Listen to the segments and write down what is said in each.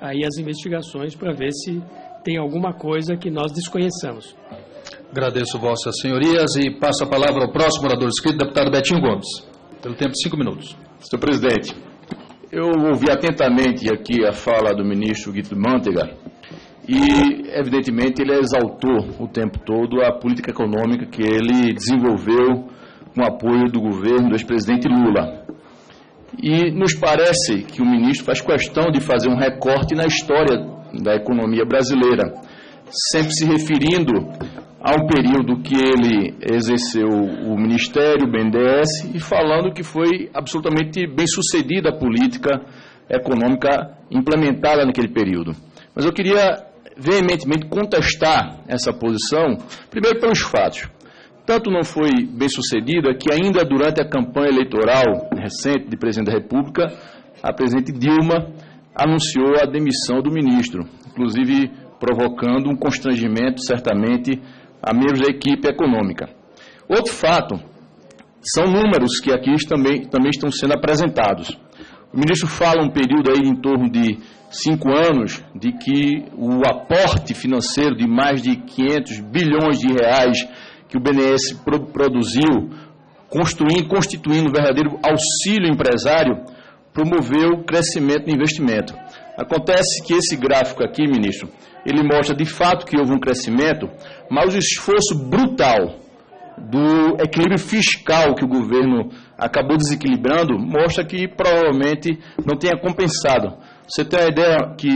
aí as investigações para ver se tem alguma coisa que nós desconheçamos. Agradeço vossas senhorias e passo a palavra ao próximo orador inscrito, deputado Betinho Gomes, pelo tempo de 5 minutos. Senhor presidente, eu ouvi atentamente aqui a fala do ministro Guido Mantega e, evidentemente, ele exaltou o tempo todo a política econômica que ele desenvolveu com o apoio do governo do ex-presidente Lula. E nos parece que o ministro faz questão de fazer um recorte na história da economia brasileira, sempre se referindo a um período que ele exerceu o Ministério, o BNDES, e falando que foi absolutamente bem sucedida a política econômica implementada naquele período. Mas eu queria veementemente contestar essa posição, primeiro pelos fatos. Tanto não foi bem sucedida que ainda durante a campanha eleitoral recente de presidente da República, a presidente Dilma anunciou a demissão do ministro, inclusive provocando um constrangimento, certamente, a membros da equipe econômica. Outro fato são números que aqui também estão sendo apresentados. O ministro fala um período aí em torno de 5 anos de que o aporte financeiro de mais de 500 bilhões de reais que o BNDES produziu, constituindo um verdadeiro auxílio empresário, promoveu crescimento no investimento. Acontece que esse gráfico aqui, ministro, ele mostra de fato que houve um crescimento, mas o esforço brutal do equilíbrio fiscal que o governo acabou desequilibrando mostra que provavelmente não tenha compensado. Você tem a ideia que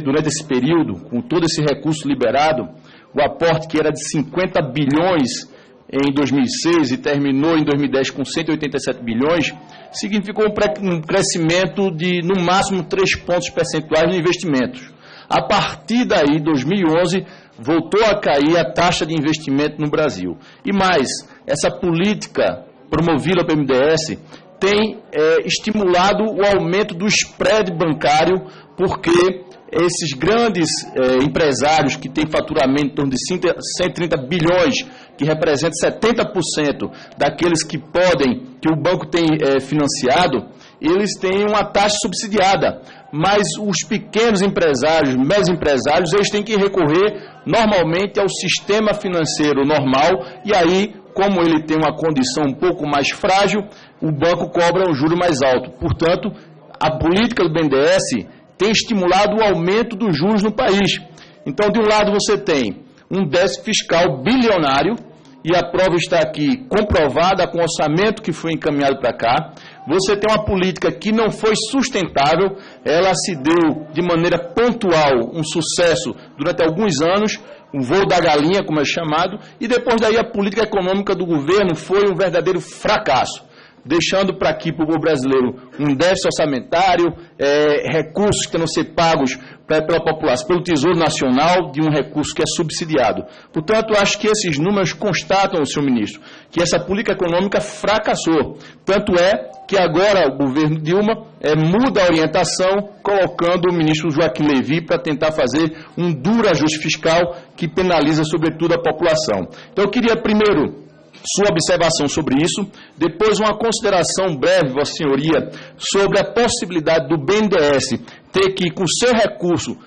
durante esse período, com todo esse recurso liberado, o aporte que era de 50 bilhões em 2006 e terminou em 2010 com 187 bilhões, significou um crescimento de, no máximo, 3 pontos percentuais de investimentos. A partir daí, 2011, voltou a cair a taxa de investimento no Brasil. E mais, essa política promovida pelo BNDES tem estimulado o aumento do spread bancário, porque esses grandes empresários que têm faturamento em torno de 130 bilhões, que representa 70% daqueles que o banco tem financiado, eles têm uma taxa subsidiada. Mas os pequenos empresários, médios empresários, eles têm que recorrer normalmente ao sistema financeiro normal, e aí, como ele tem uma condição um pouco mais frágil, o banco cobra um juro mais alto. Portanto, a política do BNDES tem estimulado o aumento dos juros no país. Então, de um lado, você tem um déficit fiscal bilionário, e a prova está aqui comprovada com o orçamento que foi encaminhado para cá. Você tem uma política que não foi sustentável, ela se deu de maneira pontual um sucesso durante alguns anos, um voo da galinha, como é chamado, e depois daí a política econômica do governo foi um verdadeiro fracasso, deixando para aqui, para o brasileiro, um déficit orçamentário, recursos que tenham que ser pagos pela população, pelo Tesouro Nacional, de um recurso que é subsidiado. Portanto, acho que esses números constatam, senhor ministro, que essa política econômica fracassou. Tanto é que agora o governo Dilma muda a orientação, colocando o ministro Joaquim Levy para tentar fazer um duro ajuste fiscal que penaliza, sobretudo, a população. Então, eu queria, primeiro, sua observação sobre isso, depois uma consideração breve, Vossa Senhoria, sobre a possibilidade do BNDES ter que, com seu recurso,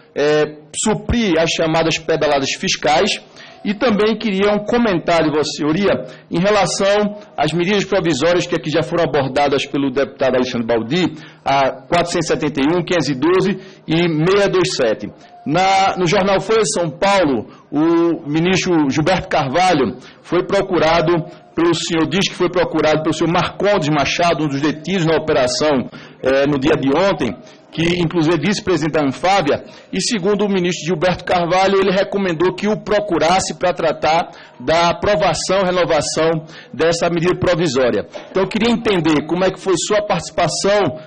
suprir as chamadas pedaladas fiscais, e também queria um comentário, Vossa Senhoria, em relação às medidas provisórias que aqui já foram abordadas pelo deputado Alexandre Baldi, a 471, 512 e 627. No jornal Folha de São Paulo, o ministro Gilberto Carvalho foi procurado pelo senhor, diz que foi procurado pelo senhor Marcondes Machado, um dos detidos na operação no dia de ontem, que inclusive é vice-presidente da Anfávia, e segundo o ministro Gilberto Carvalho, ele recomendou que o procurasse para tratar da aprovação, renovação dessa medida provisória. Então eu queria entender como é que foi sua participação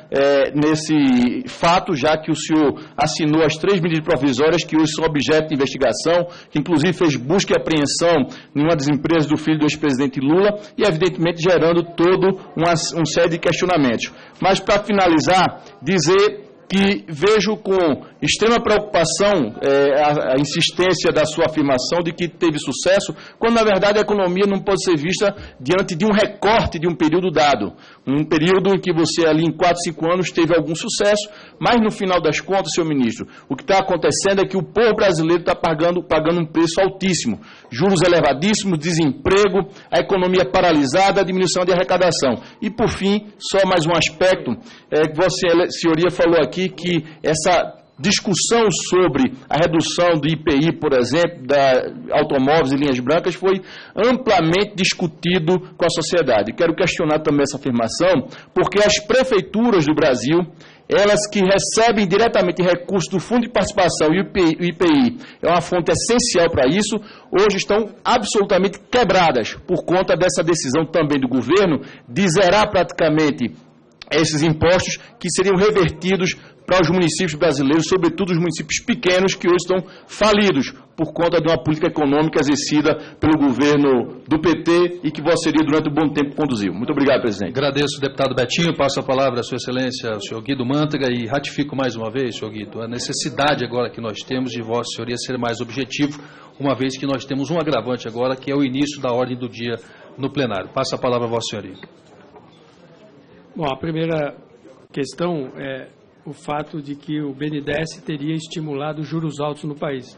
nesse fato, já que o senhor assinou as 3 medidas provisórias que hoje são objeto de investigação, que inclusive fez busca e apreensão em uma das empresas do filho do ex-presidente Lula, e evidentemente gerando todo uma série de questionamentos. Mas para finalizar, dizer que vejo com extrema preocupação a insistência da sua afirmação de que teve sucesso, quando na verdade a economia não pode ser vista diante de um recorte de um período dado. Um período em que você ali em 4, 5 anos teve algum sucesso, mas no final das contas, senhor ministro, o que está acontecendo é que o povo brasileiro está pagando um preço altíssimo. Juros elevadíssimos, desemprego, a economia paralisada, a diminuição de arrecadação. E por fim, só mais um aspecto, que Vossa Senhoria falou aqui, que essa discussão sobre a redução do IPI, por exemplo, da automóveis e linhas brancas, foi amplamente discutido com a sociedade. Quero questionar também essa afirmação, porque as prefeituras do Brasil, elas que recebem diretamente recursos do Fundo de Participação e o IPI é uma fonte essencial para isso, hoje estão absolutamente quebradas por conta dessa decisão também do governo de zerar praticamente esses impostos que seriam revertidos para os municípios brasileiros, sobretudo os municípios pequenos que hoje estão falidos por conta de uma política econômica exercida pelo governo do PT e que Vossa Senhoria durante um bom tempo conduziu. Muito obrigado, presidente. Agradeço, deputado Betinho. Passo a palavra à sua excelência, ao senhor Guido Mantega, e ratifico mais uma vez, senhor Guido, a necessidade agora que nós temos de Vossa Senhoria ser mais objetivo, uma vez que nós temos um agravante agora, que é o início da ordem do dia no plenário. Passo a palavra a Vossa Senhoria. Bom, a primeira questão é o fato de que o BNDES teria estimulado juros altos no país.